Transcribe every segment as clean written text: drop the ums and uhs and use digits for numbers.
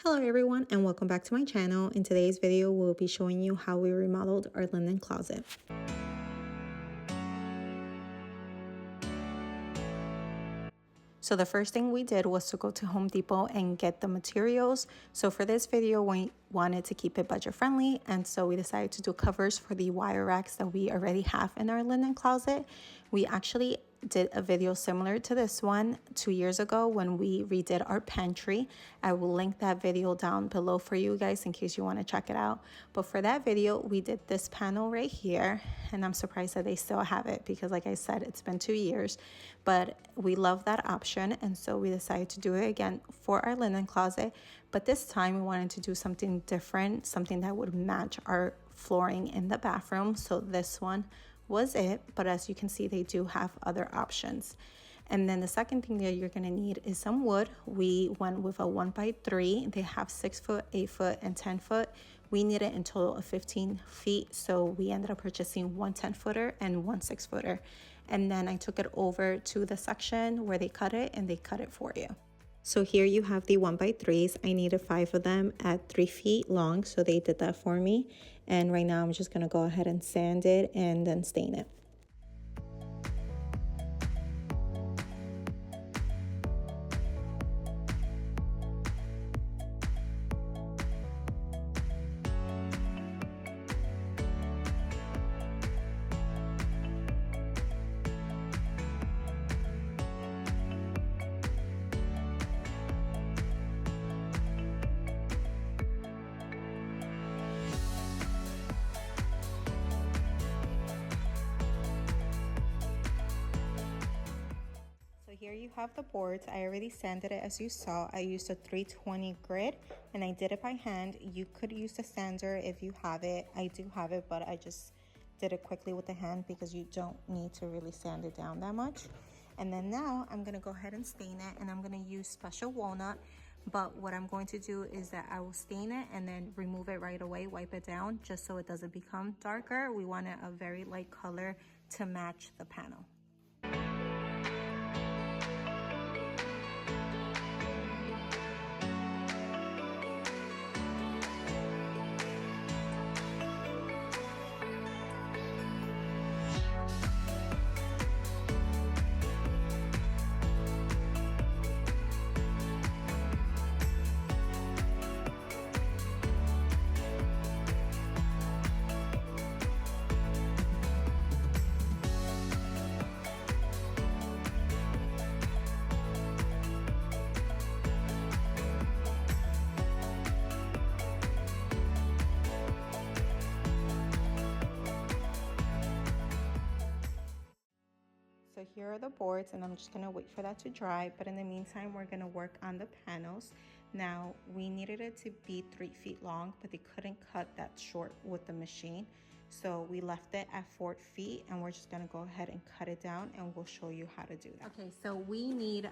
Hello everyone and welcome back to my channel. In today's video, we'll be showing you how we remodeled our linen closet. So the first thing we did was to go to Home Depot and get the materials. So for this video, we wanted to keep it budget friendly, and so we decided to do covers for the wire racks that we already have in our linen closet. We actually did a video similar to this one 2 years ago when we redid our pantry. I will link that video down below for you guys in case you want to check it out. But for that video, we did this panel right here, and I'm surprised that they still have it because, like I said, it's been 2 years, but we love that option, and so we decided to do it again for our linen closet. But this time we wanted to do something different, something that would match our flooring in the bathroom. So this one was it, but as you can see, they do have other options. And then the second thing that you're going to need is some wood. We went with a 1x3. They have 6 foot, 8 foot, and 10 foot. We needed in total of 15 feet, so we ended up purchasing one 10-footer and one 6-footer. And then I took it over to the section where they cut it, and they cut it for you. So here you have the 1x3s. I needed 5 of them at 3 feet long, so they did that for me. And right now I'm just gonna go ahead and sand it and then stain it. Here you have the boards. I already sanded it as you saw. I used a 320 grit and I did it by hand. You could use the sander if you have it. I do have it, but I just did it quickly with the hand because you don't need to really sand it down that much. And then now I'm gonna go ahead and stain it, and I'm gonna use special walnut. But what I'm going to do is that I will stain it and then remove it right away, wipe it down just so it doesn't become darker. We want it a very light color to match the panel. So here are the boards, and I'm just gonna wait for that to dry. But in the meantime, we're gonna work on the panels. Now, we needed it to be 3 feet long, but they couldn't cut that short with the machine. So we left it at 4 feet, and we're just gonna go ahead and cut it down, and we'll show you how to do that. Okay, so we need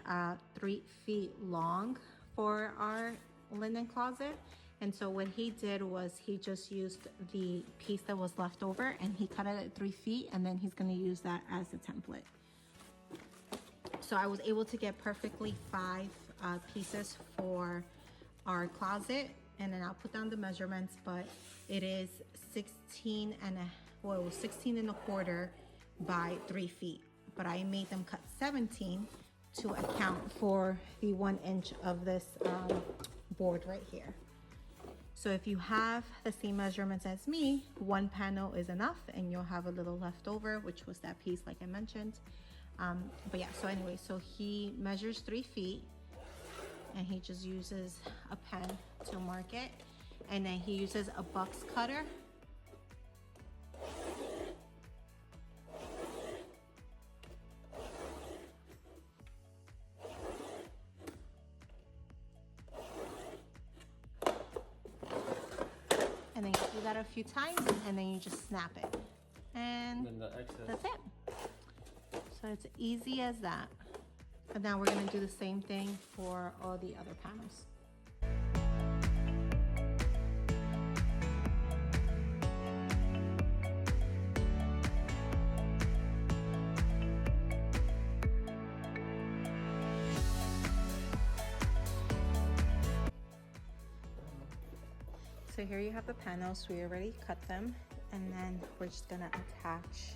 3 feet long for our linen closet. And so what he did was he just used the piece that was left over and he cut it at 3 feet, and then he's gonna use that as a template. So I was able to get perfectly 5 pieces for our closet, and then I'll put down the measurements, but it is 16 and a quarter by 3 feet. But I made them cut 17 to account for the 1 inch of this board right here. So if you have the same measurements as me, 1 panel is enough, and you'll have a little left over, which was that piece like I mentioned. But yeah, so anyway, so he measures 3 feet, and he just uses a pen to mark it, and then he uses a box cutter. And then you do that a few times, and then you just snap it, and that's it. So it's easy as that. And now we're gonna do the same thing for all the other panels. So here you have the panels. We already cut them, and then we're just gonna attach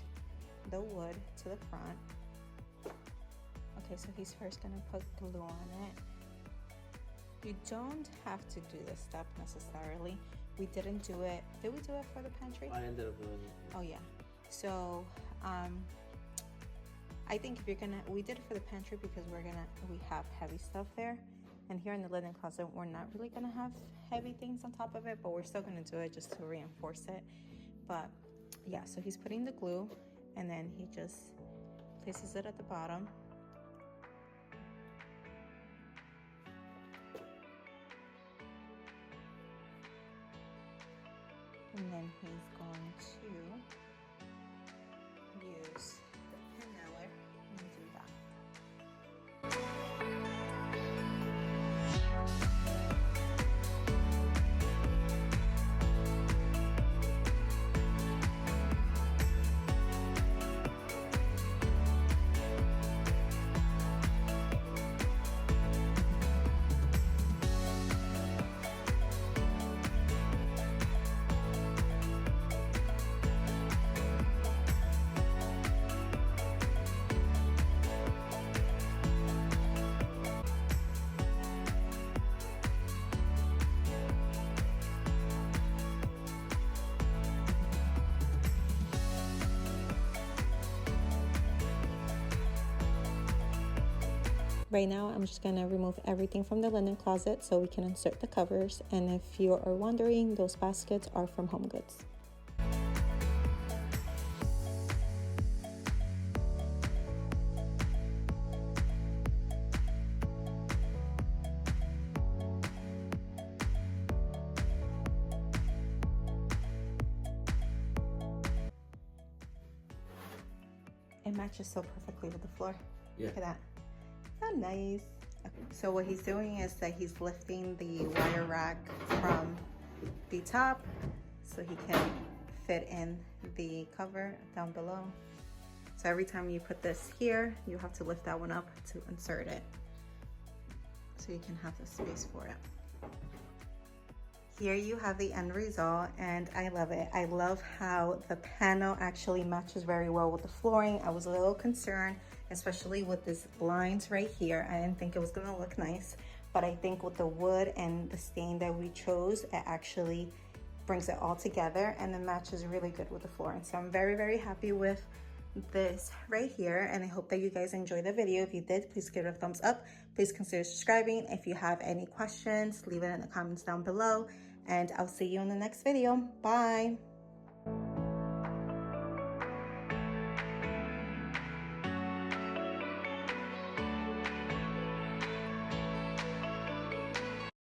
the wood to the front. Okay, so he's first gonna put glue on it. You don't have to do this step necessarily. We didn't do it. Did we do it for the pantry? I ended up doing it. Oh yeah. So I think if you're gonna, we did it for the pantry because we have heavy stuff there. And here in the linen closet, we're not really gonna have heavy things on top of it, but we're still gonna do it just to reinforce it. But yeah, so he's putting the glue, and then he just places it at the bottom. And then he's going to use the pinneller and do that. Right now, I'm just gonna remove everything from the linen closet so we can insert the covers. And if you are wondering, those baskets are from Home Goods. It matches so perfectly with the floor. Yeah. Look at that. So nice. Okay, so what he's doing is that he's lifting the wire rack from the top so he can fit in the cover down below. So every time you put this here, you have to lift that one up to insert it so you can have the space for it. Here you have the end result, and I love it. I love how the panel actually matches very well with the flooring. I was a little concerned, especially with this blinds right here. I didn't think it was gonna look nice, but I think with the wood and the stain that we chose, it actually brings it all together and it matches really good with the flooring. So I'm very, very happy with this right here, and I hope that you guys enjoyed the video. If you did, please give it a thumbs up. Please consider subscribing. If you have any questions, leave it in the comments down below, and I'll see you in the next video. Bye.